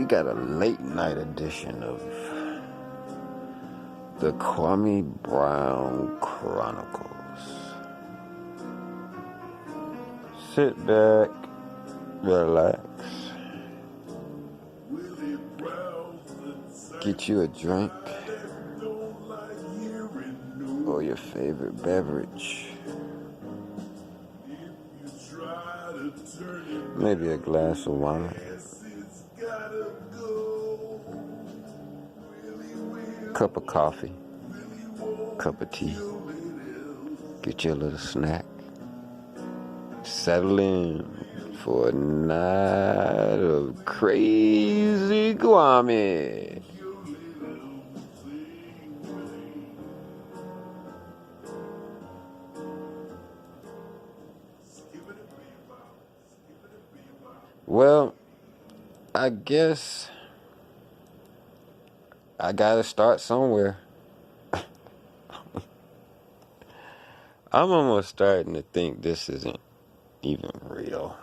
got a late night edition of the Kwame Brown Chronicles. Sit back, relax, get you a drink or your favorite beverage, maybe a glass of wine, cup of coffee, cup of tea, get you a little snack, settle in for a night of crazy Kwame. Well, I guess I gotta start somewhere. I'm almost starting to think this isn't even real.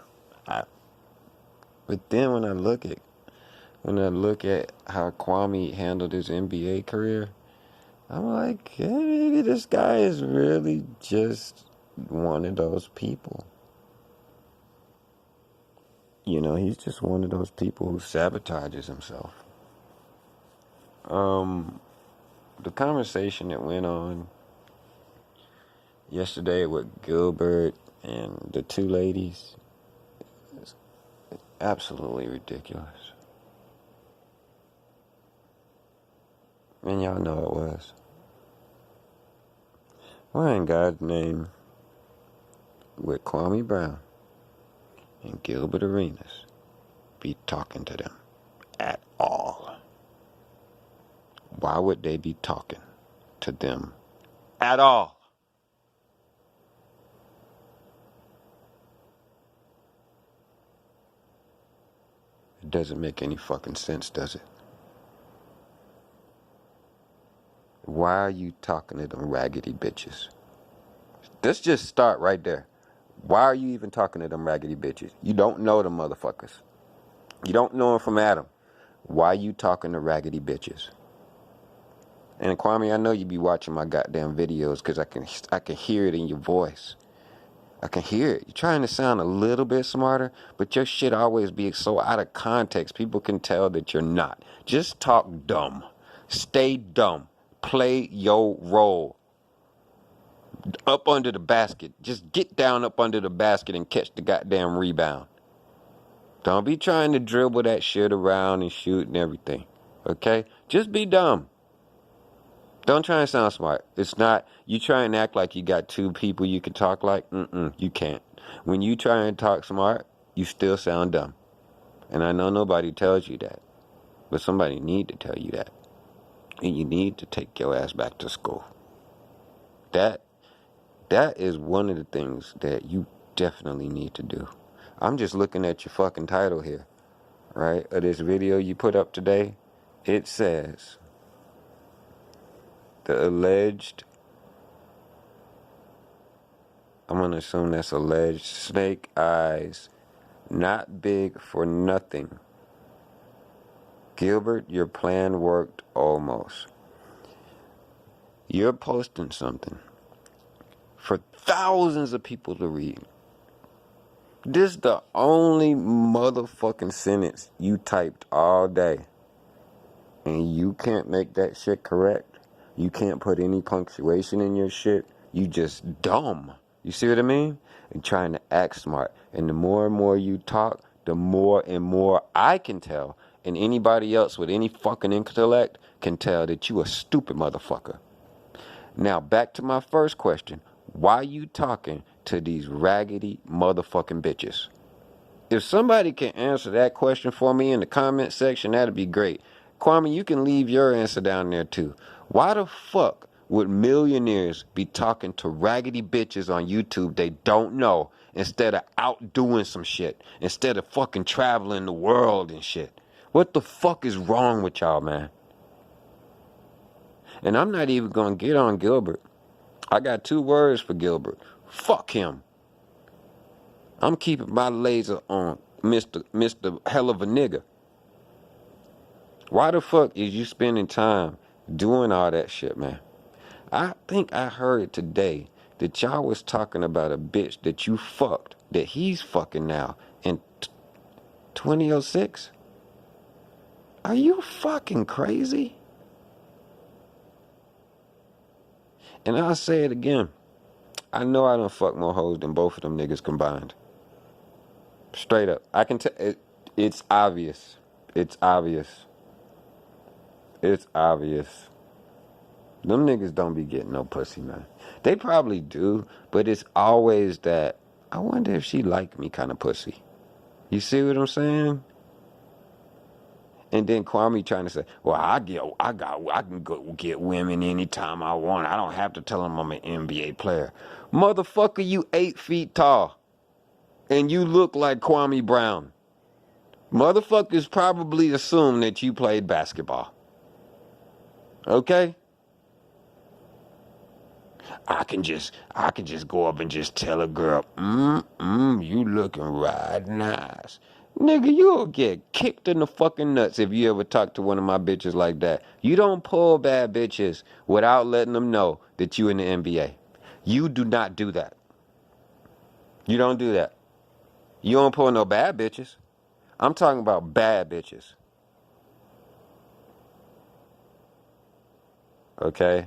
But then when I look at how Kwame handled his NBA career, I'm like, hey, maybe this guy is really just one of those people. You know, he's just one of those people who sabotages himself. The conversation that went on yesterday with Gilbert and the two ladies is absolutely ridiculous. And y'all know it was. Why in God's name would Kwame Brown and Gilbert Arenas be talking to them at all? Why would they be talking to them at all? It doesn't make any fucking sense, does it? Why are you talking to them raggedy bitches? Let's just start right there. Why are you even talking to them raggedy bitches? You don't know them motherfuckers. You don't know them from Adam. Why are you talking to raggedy bitches? And Kwame, I know you be watching my goddamn videos because I can hear it in your voice. I can hear it. You're trying to sound a little bit smarter, but your shit always be so out of context. People can tell that you're not. Just talk dumb. Stay dumb. Play your role. Up under the basket. Just get down up under the basket and catch the goddamn rebound. Don't be trying to dribble that shit around and shoot and everything. Okay? Just be dumb. Don't try and sound smart. It's not, you try and act like you got two people you can talk like. You can't. When you try and talk smart, you still sound dumb. And I know nobody tells you that. But somebody need to tell you that. And you need to take your ass back to school. That is one of the things that you definitely need to do. I'm just looking at your fucking title here, right? Of this video you put up today. It says, the alleged, I'm going to assume that's alleged, snake eyes, not big for nothing. Gilbert, your plan worked almost. You're posting something for thousands of people to read. This is the only motherfucking sentence you typed all day. And you can't make that shit correct. You can't put any punctuation in your shit. You just dumb. You see what I mean? And trying to act smart. And the more and more you talk, the more and more I can tell. And anybody else with any fucking intellect can tell that you a stupid motherfucker. Now, back to my first question. Why are you talking to these raggedy motherfucking bitches? If somebody can answer that question for me in the comment section, that'd be great. Kwame, you can leave your answer down there too. Why the fuck would millionaires be talking to raggedy bitches on YouTube they don't know instead of out doing some shit, instead of fucking traveling the world and shit? What the fuck is wrong with y'all, man? And I'm not even gonna get on Gilbert. I got 2 words for Gilbert. Fuck him. I'm keeping my laser on Mr. Hell of a Nigga. Why the fuck is you spending time doing all that shit, man? I think I heard today that y'all was talking about a bitch that you fucked, that he's fucking now in 2006. Are you fucking crazy? And I'll say it again. I know I done fucked more hoes than both of them niggas combined. Straight up. I can tell it's obvious. It's obvious. It's obvious. Them niggas don't be getting no pussy, man. They probably do, but it's always that, I wonder if she like me kind of pussy. You see what I'm saying? And then Kwame trying to say, well, I can go get women anytime I want. I don't have to tell them I'm an NBA player. Motherfucker, you 8 feet tall. And you look like Kwame Brown. Motherfuckers probably assume that you played basketball. Okay? I can just go up and just tell a girl, you looking right nice. Nigga, you'll get kicked in the fucking nuts if you ever talk to one of my bitches like that. You don't pull bad bitches without letting them know that you in the NBA. You do not do that. You don't do that. You don't pull no bad bitches. I'm talking about bad bitches. Okay?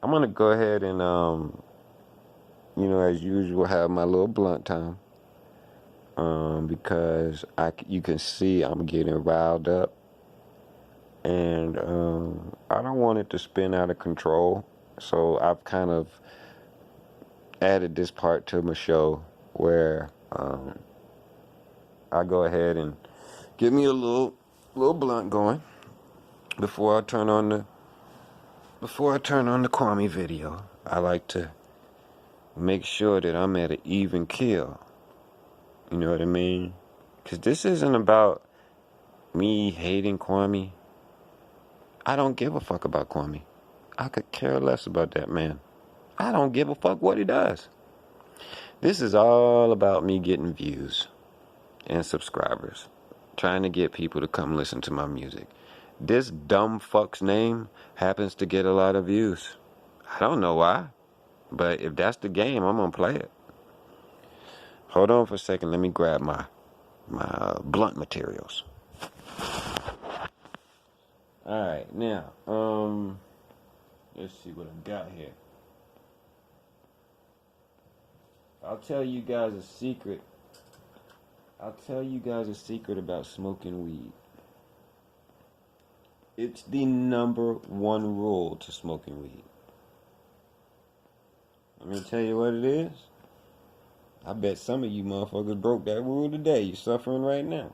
I'm gonna go ahead and, as usual, have my little blunt time. Because you can see I'm getting riled up, and I don't want it to spin out of control. So I've kind of added this part to my show where I go ahead and get me a little blunt going before I turn on the Kwame video. I like to make sure that I'm at an even kill. You know what I mean? Because this isn't about me hating Kwame. I don't give a fuck about Kwame. I could care less about that man. I don't give a fuck what he does. This is all about me getting views and subscribers. Trying to get people to come listen to my music. This dumb fuck's name happens to get a lot of views. I don't know why. But if that's the game, I'm gonna play it. Hold on for a second. Let me grab my blunt materials. Alright, now, let's see what I got here. I'll tell you guys a secret. About smoking weed. It's the number one rule to smoking weed. Let me tell you what it is. I bet some of you motherfuckers broke that rule today. You're suffering right now.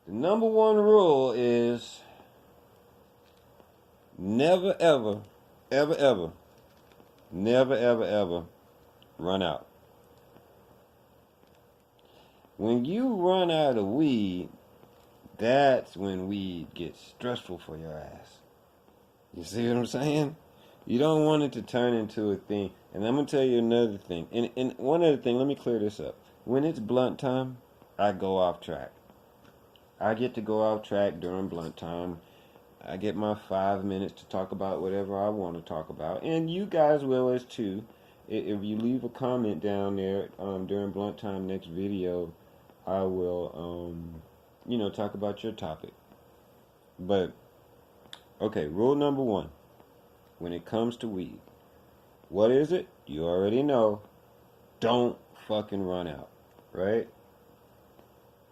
The number one rule is never, ever, ever, ever, never, ever, ever run out. When you run out of weed, that's when weed gets stressful for your ass. You see what I'm saying? You don't want it to turn into a thing. And I'm going to tell you another thing. And one other thing, let me clear this up. When it's blunt time, I go off track. I get to go off track during blunt time. I get my 5 minutes to talk about whatever I want to talk about. And you guys will as too. If you leave a comment down there during blunt time next video, I will, talk about your topic. But, okay, rule number 1. When it comes to weed. What is it? You already know. Don't fucking run out. Right?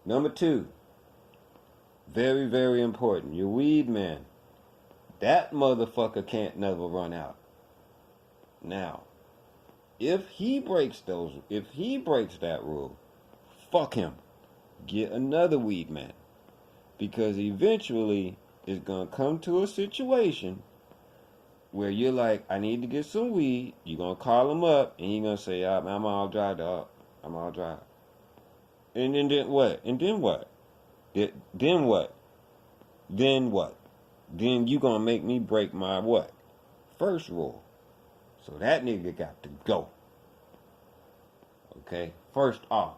Number 2. Very, very important. Your weed man. That motherfucker can't never run out. Now, if he breaks that rule, fuck him. Get another weed man. Because eventually it's gonna come to a situation where you're like, I need to get some weed. You're going to call him up, and he's going to say, I'm all dry, dog. I'm all dry. And then what? Then what? Then you going to make me break my what? First rule. So that nigga got to go. Okay? First off,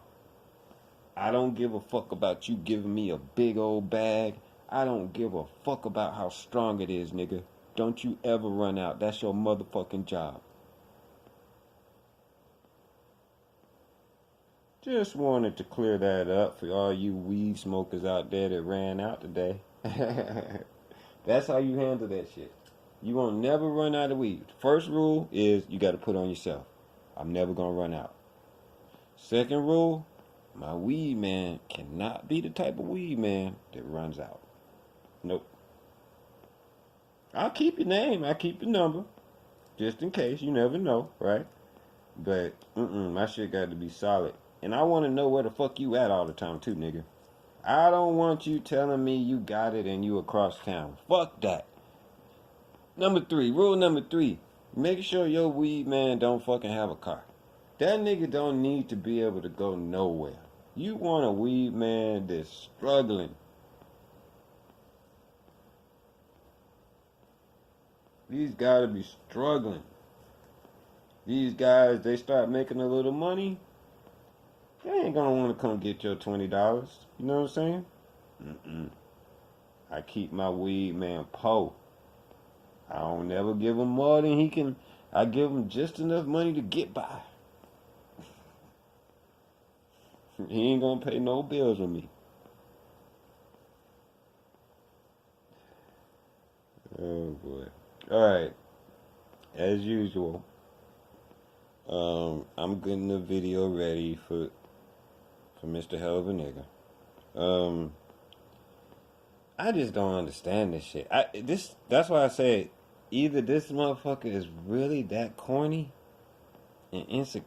I don't give a fuck about you giving me a big old bag. I don't give a fuck about how strong it is, nigga. Don't you ever run out. That's your motherfucking job. Just wanted to clear that up for all you weed smokers out there that ran out today. That's how you handle that shit. You won't never run out of weed. First rule is you got to put on yourself. I'm never going to run out. Second rule, my weed man cannot be the type of weed man that runs out. Nope. I'll keep your name. I'll keep your number. Just in case. You never know, right? But, my shit got to be solid. And I want to know where the fuck you at all the time, too, nigga. I don't want you telling me you got it and you across town. Fuck that. Rule number three. Make sure your weed man don't fucking have a car. That nigga don't need to be able to go nowhere. You want a weed man that's struggling. These gotta be struggling. These guys, they start making a little money. They ain't gonna want to come get your $20. You know what I'm saying? I keep my weed man po. I don't never give him more than he can. I give him just enough money to get by. He ain't gonna pay no bills with me. Oh boy. Alright. As usual. I'm getting the video ready for Mr. Hell of a Nigga. I just don't understand this shit. That's why I said either this motherfucker is really that corny and insecure.